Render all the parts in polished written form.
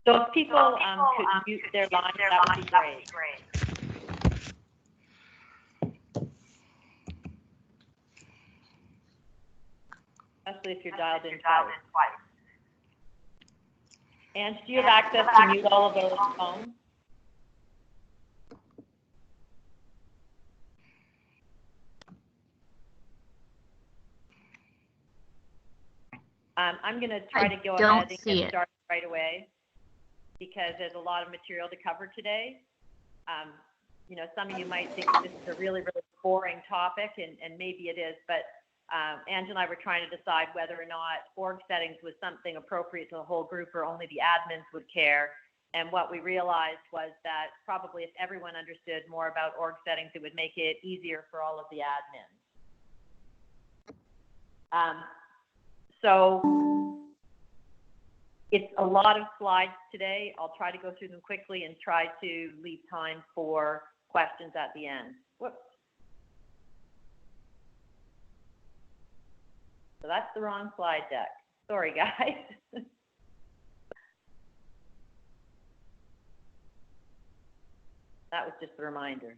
So if people could mute their line, that would be great. Especially if you're dialed in twice. And do you have access to mute all of those phones? I'm going to try to go ahead and get started right away because there's a lot of material to cover today. You know, some of you might think this is a really, really boring topic, and maybe it is, but Ange and I were trying to decide whether or not org settings was something appropriate to the whole group or only the admins would care. And what we realized was that probably if everyone understood more about org settings, it would make it easier for all of the admins. So it's a lot of slides today. I'll try to go through them quickly and try to leave time for questions at the end. Whoops. So that's the wrong slide deck. Sorry, guys. That was just a reminder.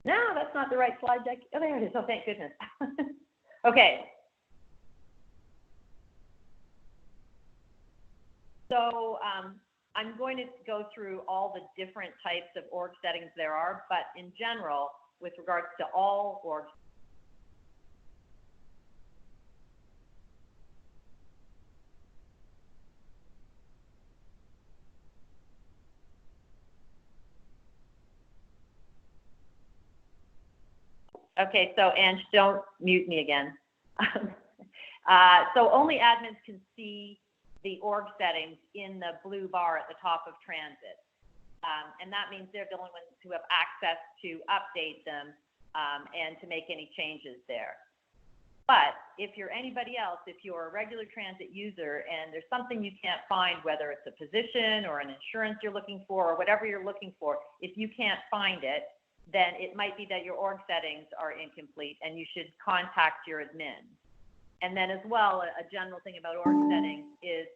No, that's not the right slide deck. Oh, there it is. Oh, thank goodness. Okay. So I'm going to go through all the different types of org settings there are, but in general, with regards to all org Okay, so Ange, don't mute me again. So only admins can see the org settings in the blue bar at the top of TransIT. And that means they're the only ones who have access to update them and to make any changes there. But if you're anybody else, if you're a regular TransIT user and there's something you can't find, whether it's a position or an insurance you're looking for or whatever you're looking for, if you can't find it, then it might be that your org settings are incomplete and you should contact your admin. And then as well, a general thing about org settings is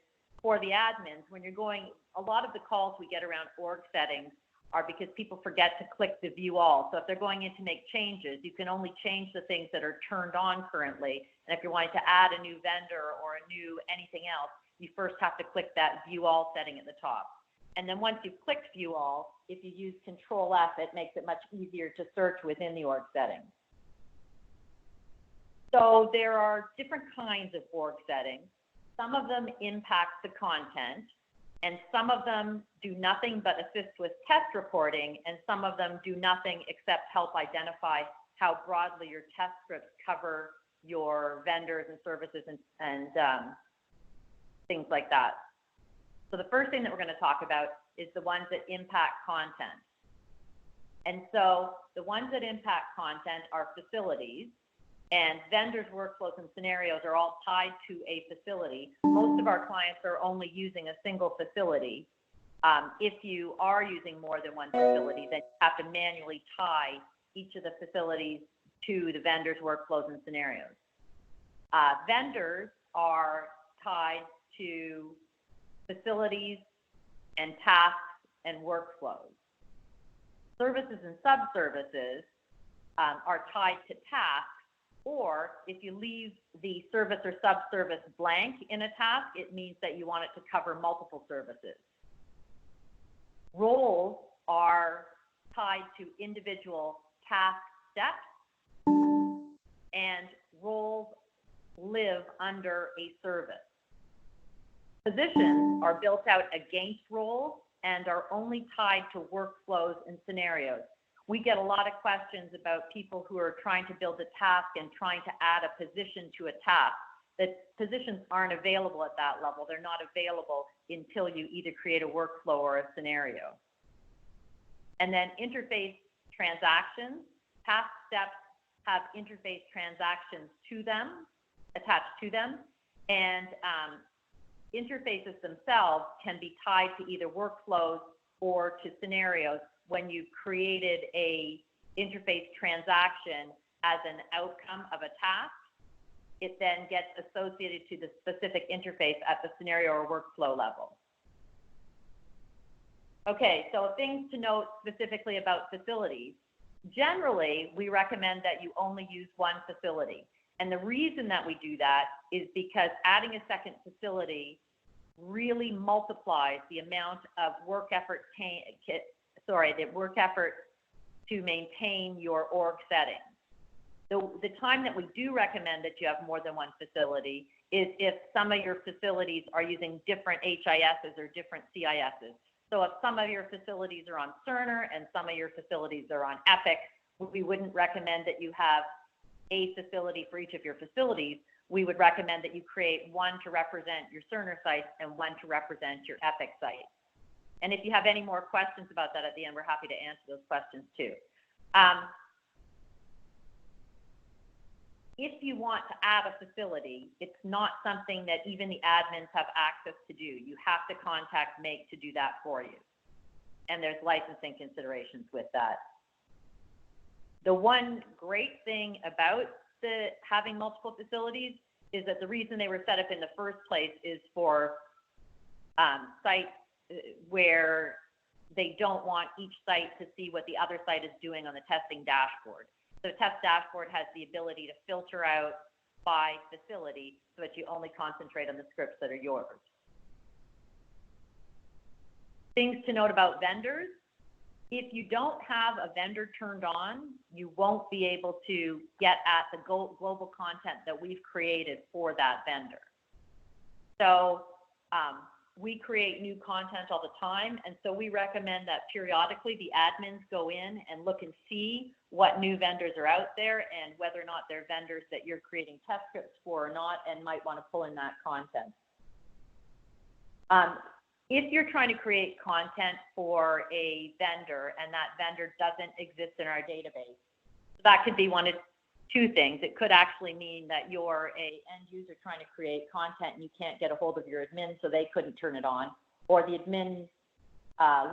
for the admins, when you're going, a lot of the calls we get around org settings are because people forget to click the view all. So if they're going in to make changes, you can only change the things that are turned on currently. And if you're wanting to add a new vendor or a new anything else, you first have to click that view all setting at the top. And then once you've clicked view all, if you use Control F, it makes it much easier to search within the org settings. So there are different kinds of org settings. Some of them impact the content, and some of them do nothing but assist with test reporting, and some of them do nothing except help identify how broadly your test scripts cover your vendors and services and things like that. So the first thing that we're going to talk about is the ones that impact content. And so the ones that impact content are facilities, and vendors, workflows, and scenarios are all tied to a facility. Most of our clients are only using a single facility. If you are using more than one facility, then you have to manually tie each of the facilities to the vendors, workflows, and scenarios. Vendors are tied to facilities and tasks and workflows. Services and subservices are tied to tasks, or if you leave the service or subservice blank in a task, it means that you want it to cover multiple services. Roles are tied to individual task steps, and roles live under a service. Positions are built out against roles and are only tied to workflows and scenarios. We get a lot of questions about people who are trying to build a task and trying to add a position to a task that positions aren't available at that level. They're not available until you either create a workflow or a scenario. And then interface transactions, task steps have interface transactions to them, attached to them, and interfaces themselves can be tied to either workflows or to scenarios. When you've created a interface transaction as an outcome of a task, it then gets associated to the specific interface at the scenario or workflow level. Okay, so things to note specifically about facilities. Generally, we recommend that you only use one facility. And the reason that we do that is because adding a second facility really multiplies the amount of work effort, to maintain your org setting. The time that we do recommend that you have more than one facility is if some of your facilities are using different HISs or different CISs. So if some of your facilities are on Cerner and some of your facilities are on Epic, we wouldn't recommend that you have a facility for each of your facilities. We would recommend that you create one to represent your Cerner site and one to represent your Epic site. And if you have any more questions about that at the end, we're happy to answer those questions too. If you want to add a facility, it's not something that even the admins have access to do. You have to contact Make to do that for you. And there's licensing considerations with that. The one great thing about having multiple facilities is that the reason they were set up in the first place is for sites where they don't want each site to see what the other site is doing on the testing dashboard. So the test dashboard has the ability to filter out by facility so that you only concentrate on the scripts that are yours. Things to note about vendors. If you don't have a vendor turned on, you won't be able to get at the global content that we've created for that vendor. So we create new content all the time, and so we recommend that periodically the admins go in and look and see what new vendors are out there and whether or not they're vendors that you're creating test scripts for or not, and might want to pull in that content. If you're trying to create content for a vendor and that vendor doesn't exist in our database, that could be one of two things. It could actually mean that you're an end user trying to create content and you can't get a hold of your admin, so they couldn't turn it on, or the admin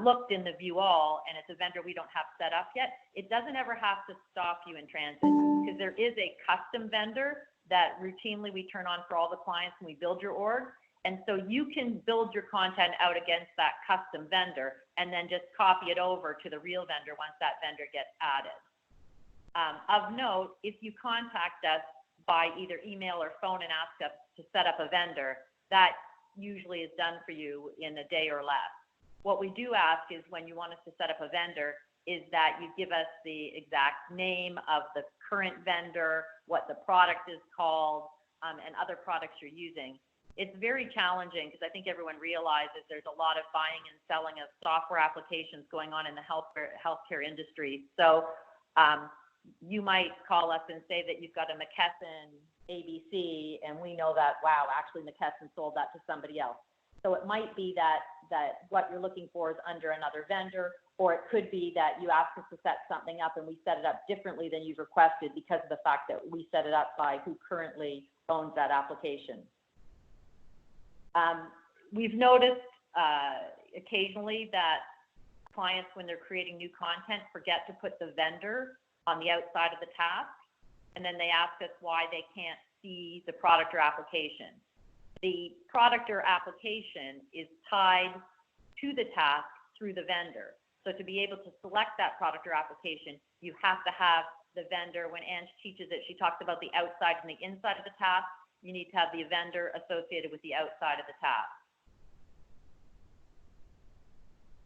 looked in the view all and it's a vendor we don't have set up yet. It doesn't ever have to stop you in transit, because there is a custom vendor that routinely we turn on for all the clients when we build your org. And so you can build your content out against that custom vendor and then just copy it over to the real vendor once that vendor gets added. Of note, if you contact us by either email or phone and ask us to set up a vendor, that usually is done for you in a day or less. What we do ask is, when you want us to set up a vendor, is that you give us the exact name of the current vendor, what the product is called, and other products you're using. It's very challenging because I think everyone realizes there's a lot of buying and selling of software applications going on in the healthcare industry. So you might call us and say that you've got a McKesson ABC, and we know that, wow, actually McKesson sold that to somebody else. So it might be that what you're looking for is under another vendor, or it could be that you ask us to set something up and we set it up differently than you've requested because of the fact that we set it up by who currently owns that application. We've noticed occasionally that clients, when they're creating new content, forget to put the vendor on the outside of the task, and then they ask us why they can't see the product or application. The product or application is tied to the task through the vendor. So to be able to select that product or application, you have to have the vendor. When Ange teaches it, she talks about the outside and the inside of the task. You need to have the vendor associated with the outside of the task.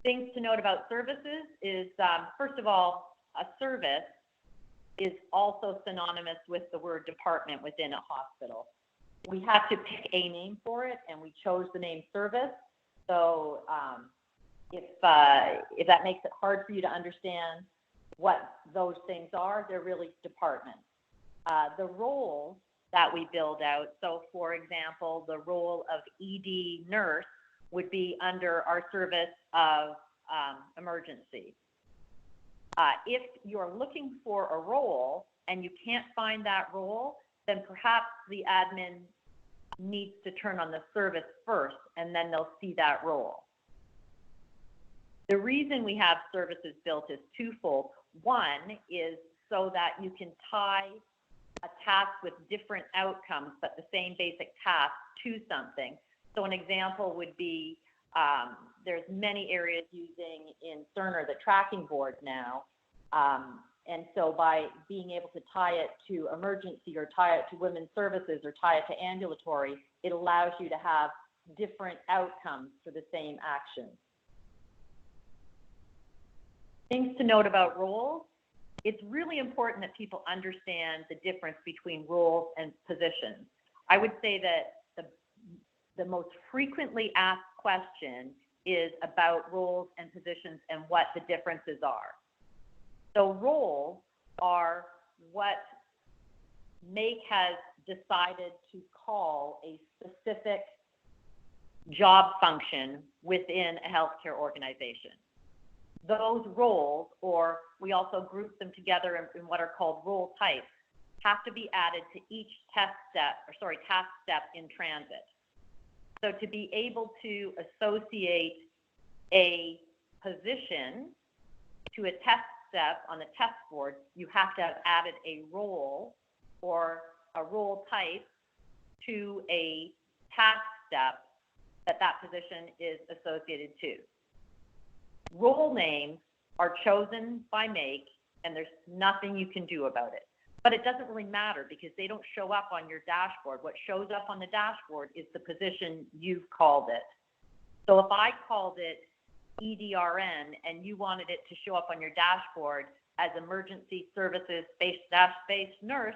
Things to note about services is, first of all, a service is also synonymous with the word department within a hospital. We had to pick a name for it, and we chose the name service. So if that makes it hard for you to understand what those things are, they're really departments. The roles that we build out. So, for example, the role of ED nurse would be under our service of emergency. If you're looking for a role and you can't find that role, then perhaps the admin needs to turn on the service first, and then they'll see that role. The reason we have services built is twofold. One is so that you can tie a task with different outcomes, but the same basic task to something. So an example would be, there's many areas using in Cerner the tracking board now. And so by being able to tie it to emergency or tie it to women's services or tie it to ambulatory, it allows you to have different outcomes for the same action. Things to note about roles. It's really important that people understand the difference between roles and positions. I would say that the most frequently asked question is about roles and positions and what the differences are. So roles are what MAKE has decided to call a specific job function within a healthcare organization. Those roles, or we also group them together in what are called role types, have to be added to each task step in TransIT. So to be able to associate a position to a test step on the test board, you have to have added a role or a role type to a task step that position is associated to. Role names are chosen by MAKE, and there's nothing you can do about it. But it doesn't really matter because they don't show up on your dashboard. What shows up on the dashboard is the position you've called it. So if I called it EDRN and you wanted it to show up on your dashboard as emergency services space nurse,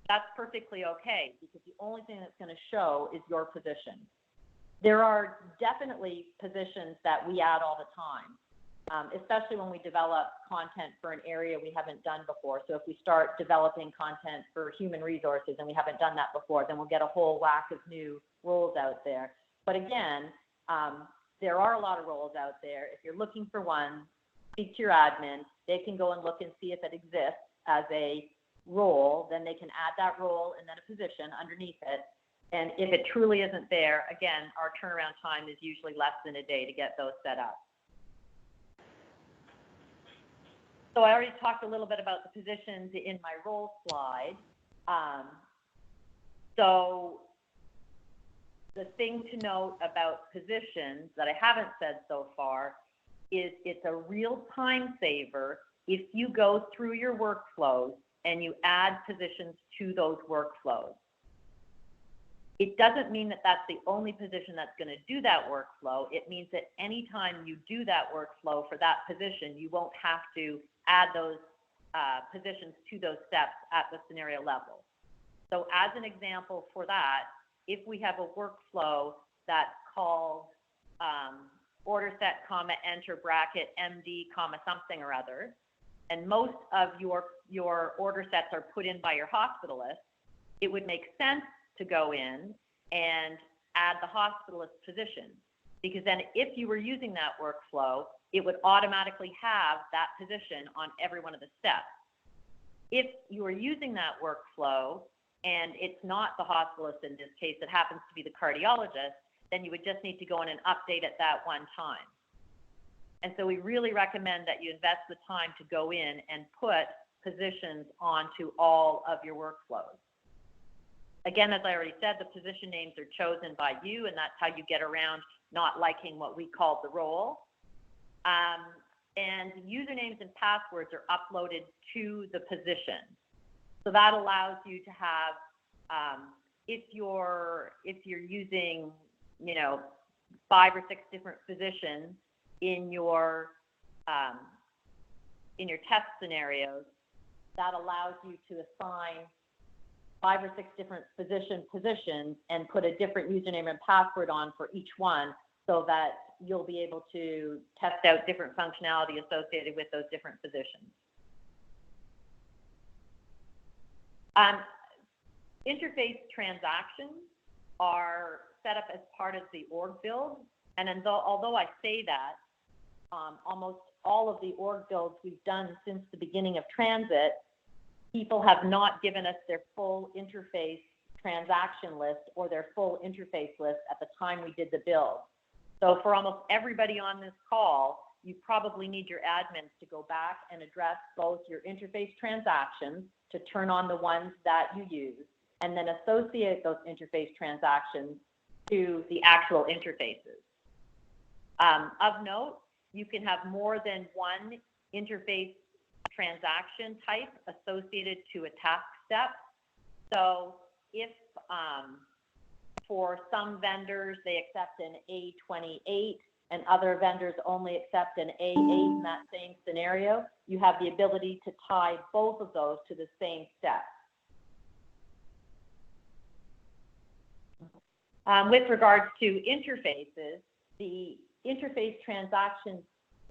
that's perfectly okay because the only thing that's going to show is your position. There are definitely positions that we add all the time. Especially when we develop content for an area we haven't done before. So if we start developing content for human resources and we haven't done that before, then we'll get a whole whack of new roles out there. But again, there are a lot of roles out there. If you're looking for one, speak to your admin. They can go and look and see if it exists as a role. Then they can add that role and then a position underneath it. And if it truly isn't there, again, our turnaround time is usually less than a day to get those set up. So I already talked a little bit about the positions in my role slide. So the thing to note about positions that I haven't said so far is it's a real time saver if you go through your workflows and you add positions to those workflows. It doesn't mean that that's the only position that's going to do that workflow. It means that anytime you do that workflow for that position, you won't have to add those positions to those steps at the scenario level. So as an example for that, if we have a workflow that's called order set, comma, enter bracket, MD, comma, something or other, and most of your order sets are put in by your hospitalist, it would make sense to go in and add the hospitalist position. Because then if you were using that workflow, it would automatically have that position on every one of the steps. If you are using that workflow and it's not the hospitalist in this case, it happens to be the cardiologist, then you would just need to go in and update at that one time. And so we really recommend that you invest the time to go in and put positions onto all of your workflows. Again, as I already said, the position names are chosen by you, and that's how you get around not liking what we call the role. And usernames and passwords are uploaded to the position. So that allows you to have, if you're using, 5 or 6 different positions in your test scenarios, that allows you to assign 5 or 6 different positions and put a different username and password on for each one so that you'll be able to test out different functionality associated with those different positions. Interface transactions are set up as part of the org build, and although I say that, almost all of the org builds we've done since the beginning of TransIT, people have not given us their full interface transaction list or their full interface list at the time we did the build. So for almost everybody on this call, you probably need your admins to go back and address both your interface transactions to turn on the ones that you use, and then associate those interface transactions to the actual interfaces. Of note, you can have more than one interface transaction type associated to a task step. So if for some vendors they accept an A28 and other vendors only accept an A8 in that same scenario, you have the ability to tie both of those to the same step. With regards to interfaces, the interface transaction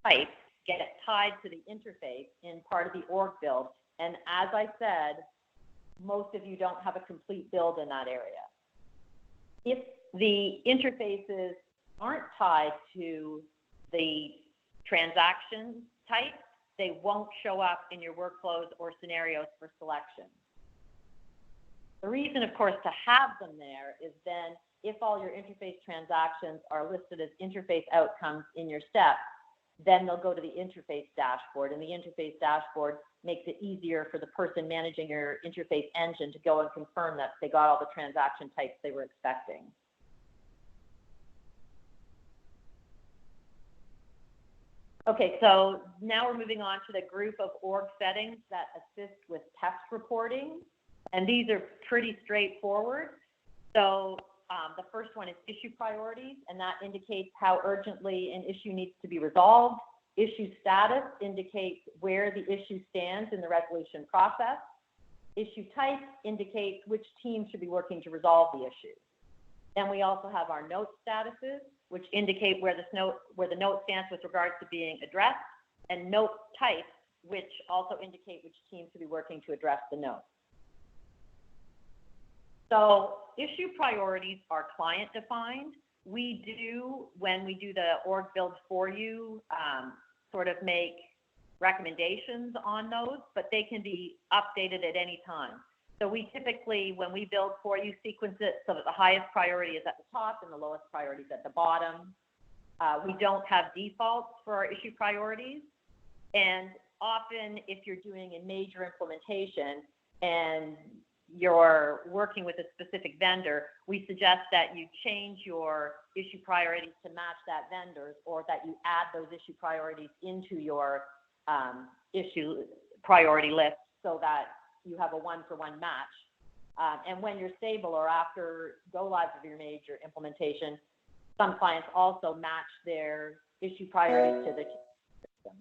types get tied to the interface in part of the org build. And as I said, most of you don't have a complete build in that area. If the interfaces aren't tied to the transaction type, they won't show up in your workflows or scenarios for selection. The reason, of course, to have them there is then if all your interface transactions are listed as interface outcomes in your steps, then they'll go to the interface dashboard, and the interface dashboard makes it easier for the person managing your interface engine to go and confirm that they got all the transaction types they were expecting. Okay, so now we're moving on to the group of org settings that assist with test reporting, and these are pretty straightforward. So the first one is issue priorities, and that indicates how urgently an issue needs to be resolved. Issue status indicates where the issue stands in the resolution process. Issue type indicates which team should be working to resolve the issue. Then we also have our note statuses, which indicate where the note stands with regards to being addressed, and note types, which also indicate which team should be working to address the note. So issue priorities are client defined. We do, when we do the org build for you, sort of make recommendations on those, but they can be updated at any time. So we typically, when we build for you, sequence it so that the highest priority is at the top and the lowest priority is at the bottom. We don't have defaults for our issue priorities. And often if you're doing a major implementation and you're working with a specific vendor, we suggest that you change your issue priorities to match that vendor's, or that you add those issue priorities into your issue priority list so that you have a one-for-one match. And when you're stable or after go live of your major implementation, some clients also match their issue priorities to the system.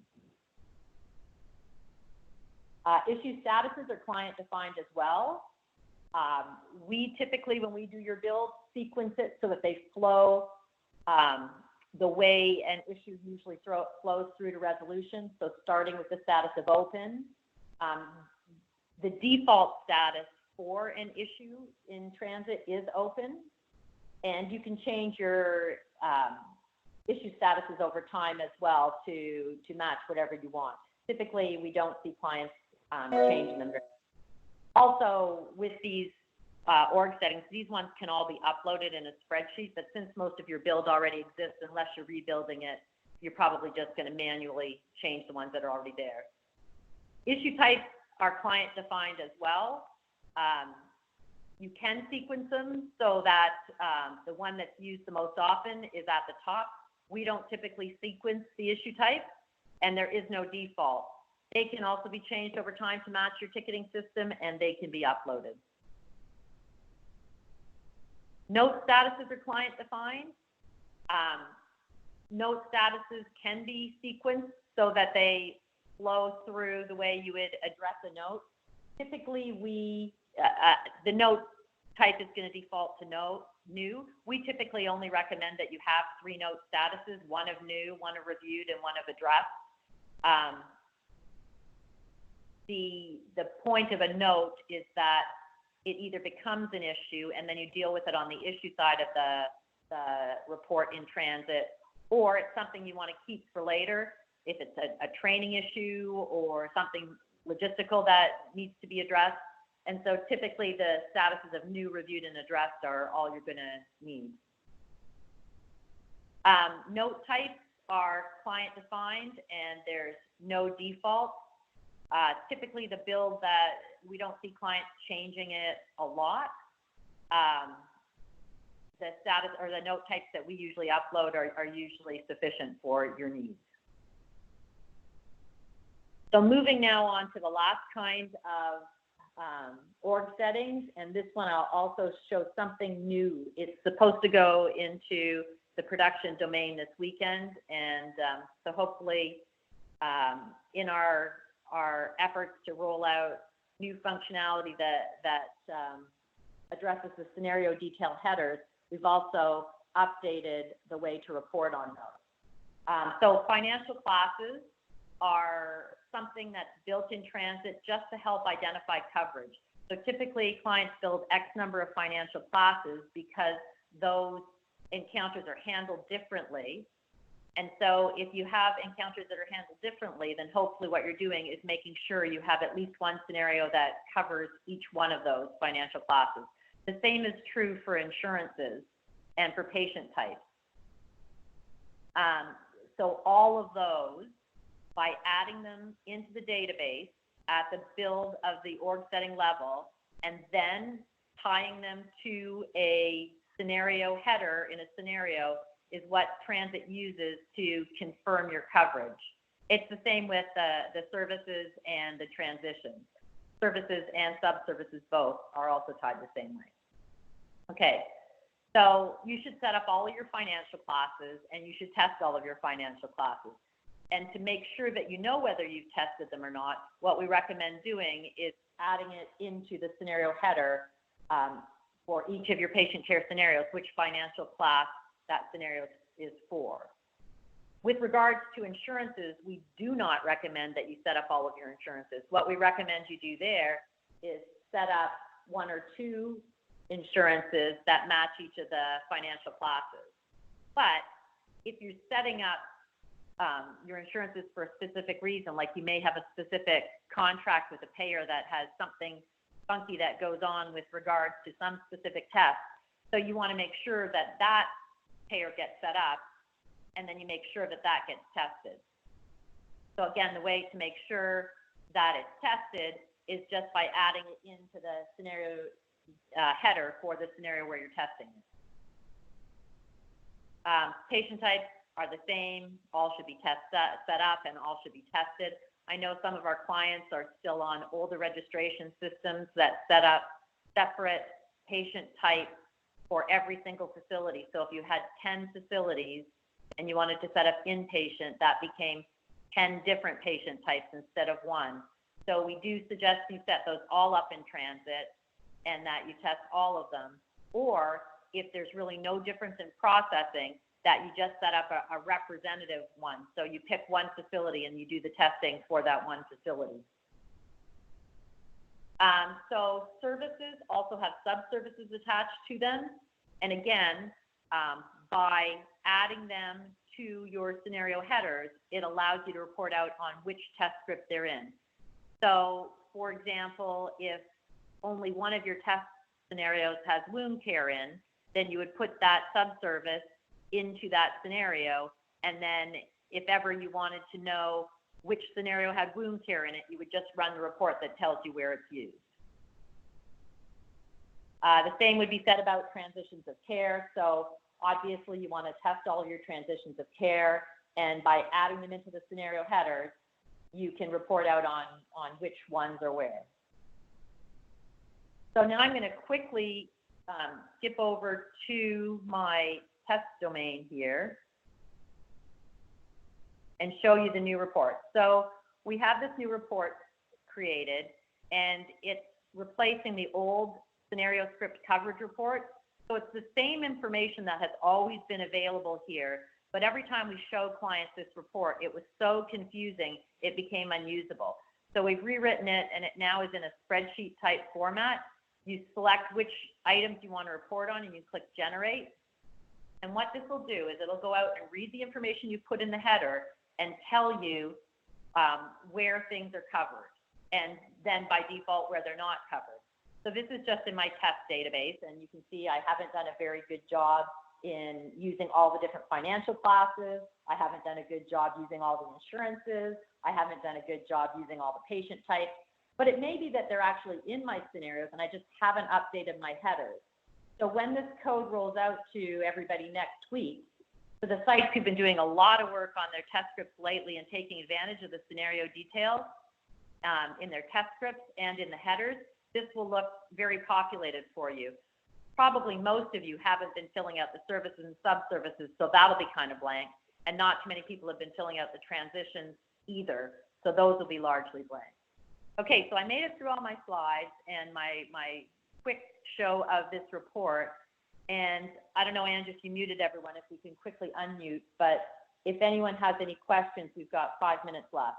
Issue statuses are client defined as well. We typically, when we do your build, sequence it so that they flow the way an issue usually flows through to resolution. So starting with the status of open, the default status for an issue in TransIT is open, and you can change your issue statuses over time as well to match whatever you want. Typically, we don't see clients changing them. Also, with these org settings, these ones can all be uploaded in a spreadsheet, but since most of your build already exists, unless you're rebuilding it, you're probably just going to manually change the ones that are already there. Issue types are client defined as well. You can sequence them so that the one that's used the most often is at the top. We don't typically sequence the issue type, and there is no default. They can also be changed over time to match your ticketing system, and they can be uploaded. Note statuses are client defined. Note statuses can be sequenced so that they flow through the way you would address a note. Typically, the note type is going to default to new. We typically only recommend that you have 3 note statuses, one of new, one of reviewed, and one of addressed. The point of a note is that it either becomes an issue and then you deal with it on the issue side of the report in transit, or it's something you want to keep for later if it's a training issue or something logistical that needs to be addressed. And so typically the statuses of new, reviewed, and addressed are all you're going to need. Note types are client defined and there's no default. Typically the build that we don't see clients changing it a lot. The status or the note types that we usually upload are usually sufficient for your needs. So moving now on to the last kind of org settings, and this one I'll also show something new. It's supposed to go into the production domain this weekend, and so hopefully in our efforts to roll out new functionality that addresses the scenario detail headers, we've also updated the way to report on those. So financial classes are something that's built in transit just to help identify coverage. So typically clients build X number of financial classes because those encounters are handled differently. And so if you have encounters that are handled differently, then hopefully what you're doing is making sure you have at least one scenario that covers each one of those financial classes. The same is true for insurances and for patient types. So all of those, by adding them into the database at the build of the org setting level and then tying them to a scenario header in a scenario, is what transit uses to confirm your coverage. It's the same with the services and the transitions. Services and subservices both are also tied the same way. Okay, so you should set up all of your financial classes and you should test all of your financial classes. And to make sure that you know whether you've tested them or not, what we recommend doing is adding it into the scenario header for each of your patient care scenarios, which financial class that scenario is for. With regards to insurances, we do not recommend that you set up all of your insurances. What we recommend you do there is set up one or two insurances that match each of the financial classes. But if you're setting up your insurances for a specific reason, like you may have a specific contract with a payer that has something funky that goes on with regards to some specific test, so you want to make sure that that payer gets set up, and then you make sure that that gets tested. So again, the way to make sure that it's tested is just by adding it into the scenario header for the scenario where you're testing it. Patient types are the same. All should be set up and all should be tested. I know some of our clients are still on older registration systems that set up separate patient types for every single facility. So if you had 10 facilities and you wanted to set up inpatient, that became 10 different patient types instead of one. So we do suggest you set those all up in transit and that you test all of them. Or if there's really no difference in processing, that you just set up a representative one. So you pick one facility and you do the testing for that one facility. So services also have subservices attached to them. And again, by adding them to your scenario headers, it allows you to report out on which test script they're in. So for example, if only one of your test scenarios has wound care in, then you would put that subservice into that scenario, and then if ever you wanted to know which scenario had wound care in it, you would just run the report that tells you where it's used. The same would be said about transitions of care. So obviously you want to test all of your transitions of care, and by adding them into the scenario headers, you can report out on which ones are where. So now I'm going to quickly skip over to my test domain here and show you the new report. So we have this new report created, and it's replacing the old scenario script coverage report. So it's the same information that has always been available here, but every time we show clients this report, it was so confusing, it became unusable. So we've rewritten it, and it now is in a spreadsheet type format. You select which items you want to report on and you click generate. And what this will do is it'll go out and read the information you put in the header and tell you where things are covered, and then by default where they're not covered. So this is just in my test database, and you can see I haven't done a very good job in using all the different financial classes. I haven't done a good job using all the insurances. I haven't done a good job using all the patient types. But it may be that they're actually in my scenarios and I just haven't updated my headers. So when this code rolls out to everybody next week, for the sites who've been doing a lot of work on their test scripts lately and taking advantage of the scenario details in their test scripts and in the headers, this will look very populated for you. Probably most of you haven't been filling out the services and sub-services, so that'll be kind of blank. And not too many people have been filling out the transitions either, so those will be largely blank. Okay, so I made it through all my slides and my quick show of this report. And I don't know, Andrew, if you muted everyone, if we can quickly unmute, but if anyone has any questions, we've got 5 minutes left.